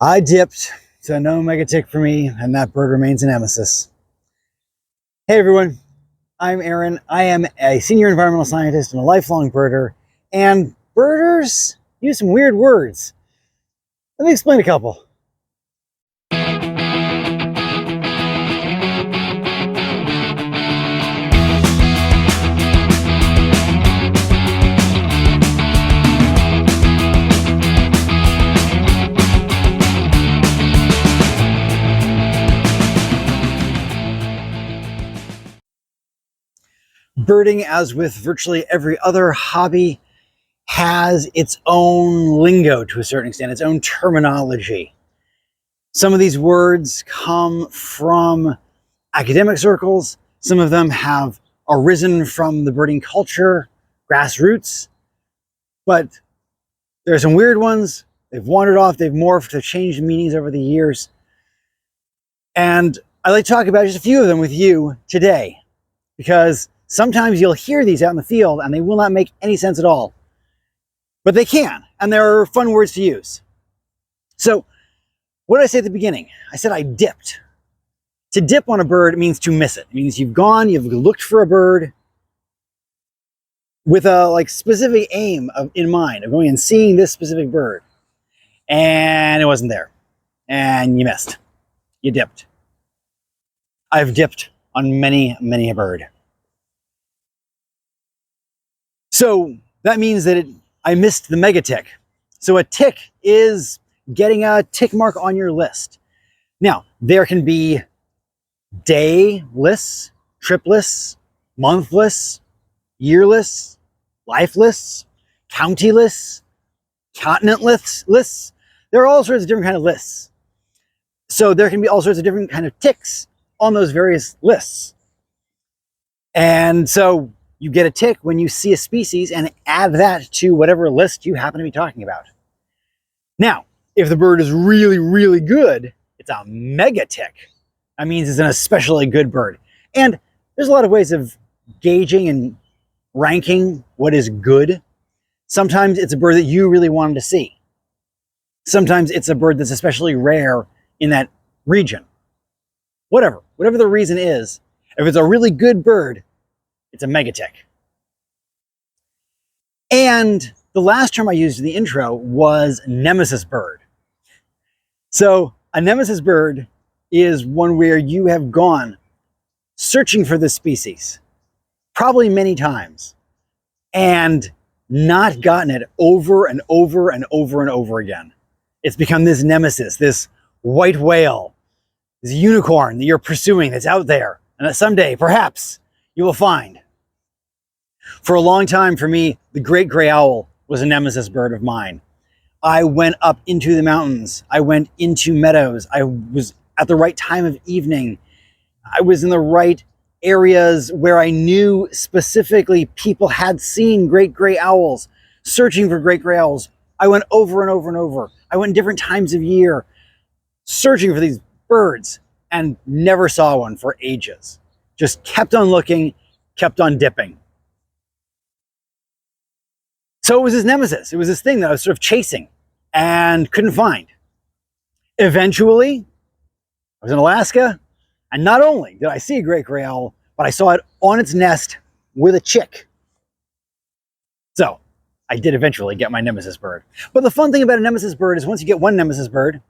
I dipped, so no mega tick for me, and that bird remains a nemesis. Hey everyone, I'm Aaron. I am a senior environmental scientist and a lifelong birder, and birders use some weird words. Let me explain a couple. Birding, as with virtually every other hobby, has its own lingo to a certain extent, its own terminology. Some of these words come from academic circles. Some of them have arisen from the birding culture, grassroots. But there are some weird ones. They've wandered off, they've morphed, they've changed meanings over the years. And I'd like to talk about just a few of them with you today, because sometimes you'll hear these out in the field and they will not make any sense at all. But they can, and they're fun words to use. So, what did I say at the beginning? I said I dipped. To dip on a bird means to miss it. It means you've gone, you've looked for a bird with a specific aim in mind of going and seeing this specific bird. And it wasn't there. And you missed. You dipped. I've dipped on many, many a bird. So that means that I missed the mega tick. So a tick is getting a tick mark on your list. Now, there can be day lists, trip lists, month lists, year lists, life lists, county lists, continent lists. There are all sorts of different kind of lists. So there can be all sorts of different kind of ticks on those various lists. And so you get a tick when you see a species and add that to whatever list you happen to be talking about. Now, if the bird is really, really good, it's a mega tick. That means it's an especially good bird. And there's a lot of ways of gauging and ranking what is good. Sometimes it's a bird that you really wanted to see. Sometimes it's a bird that's especially rare in that region. Whatever the reason is, if it's a really good bird, it's a mega tick. And the last term I used in the intro was nemesis bird. So a nemesis bird is one where you have gone searching for this species, probably many times, and not gotten it over and over and over and over again. It's become this nemesis, this white whale, this unicorn that you're pursuing that's out there, and that someday, perhaps, you will find. For a long time, for me, the great gray owl was a nemesis bird of mine. I went up into the mountains. I went into meadows. I was at the right time of evening. I was in the right areas where I knew specifically people had seen great gray owls, searching for great gray owls. I went over and over and over. I went different times of year, searching for these birds, and never saw one for ages. Just kept on looking, kept on dipping. So it was this nemesis. It was this thing that I was sort of chasing and couldn't find. Eventually, I was in Alaska, and not only did I see a great gray owl, but I saw it on its nest with a chick. So I did eventually get my nemesis bird. But the fun thing about a nemesis bird is once you get one nemesis bird,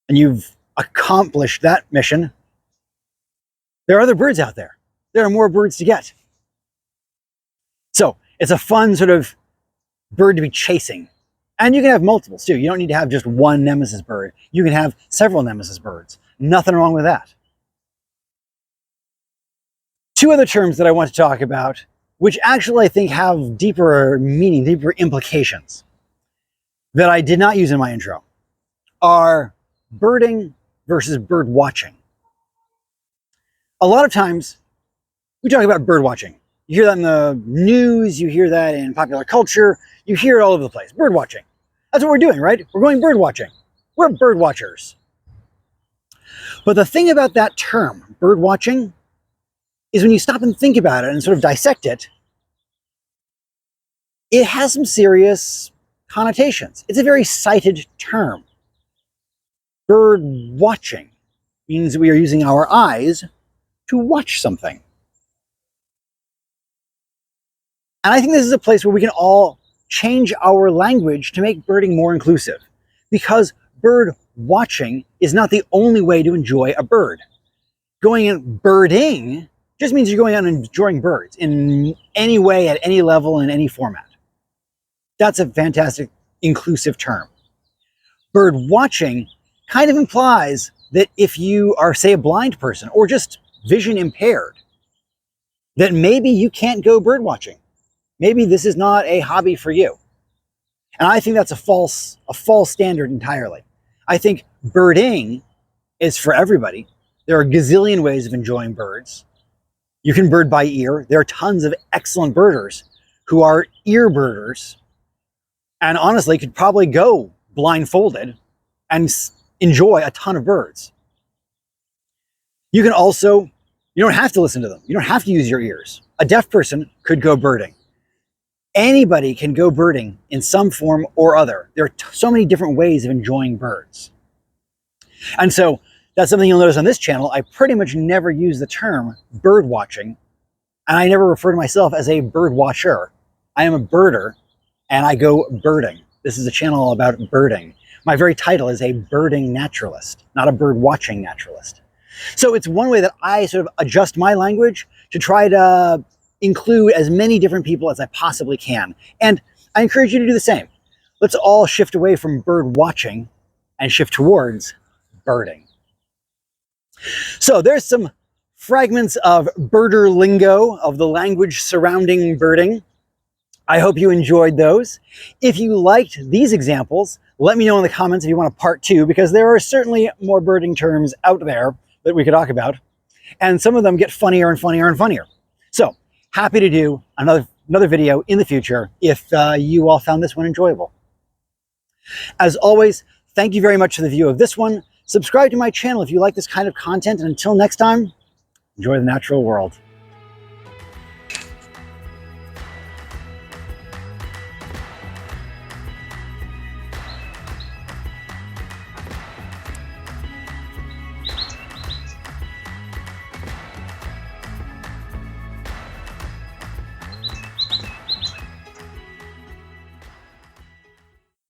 and you've accomplished that mission, there are other birds out there. There are more birds to get. So it's a fun sort of bird to be chasing. And you can have multiples too. You don't need to have just one nemesis bird. You can have several nemesis birds. Nothing wrong with that. Two other terms that I want to talk about, which actually I think have deeper meaning, deeper implications, that I did not use in my intro, are birding versus bird watching. A lot of times we talk about bird watching. You hear that in the news, you hear that in popular culture, you hear it all over the place. Bird watching. That's what we're doing, right? We're going bird watching. We're bird watchers. But the thing about that term, bird watching, is when you stop and think about it and sort of dissect it, it has some serious connotations. It's a very cited term. Bird watching means we are using our eyes to watch something. And I think this is a place where we can all change our language to make birding more inclusive, because bird watching is not the only way to enjoy a bird. Going and birding just means you're going out and enjoying birds in any way, at any level, in any format. That's a fantastic inclusive term. Bird watching kind of implies that if you are, say, a blind person or just vision impaired, that maybe you can't go bird watching. Maybe this is not a hobby for you. And I think that's a false standard entirely. I think birding is for everybody. There are a gazillion ways of enjoying birds. You can bird by ear. There are tons of excellent birders who are ear birders and honestly could probably go blindfolded and enjoy a ton of birds. You can also, you don't have to listen to them. You don't have to use your ears. A deaf person could go birding. Anybody can go birding in some form or other. There are so many different ways of enjoying birds. And so that's something you'll notice on this channel. I pretty much never use the term bird watching, and I never refer to myself as a bird watcher. I am a birder, and I go birding. This is a channel about birding. My very title is a birding naturalist, not a bird watching naturalist. So it's one way that I sort of adjust my language to try to include as many different people as I possibly can. And I encourage you to do the same. Let's all shift away from bird watching and shift towards birding. So there's some fragments of birder lingo, of the language surrounding birding. I hope you enjoyed those. If you liked these examples, let me know in the comments if you want a part 2, because there are certainly more birding terms out there that we could talk about. And some of them get funnier and funnier and funnier. So happy to do another video in the future if you all found this one enjoyable. As always, thank you very much for the view of this one. Subscribe to my channel if you like this kind of content, and until next time, enjoy the natural world.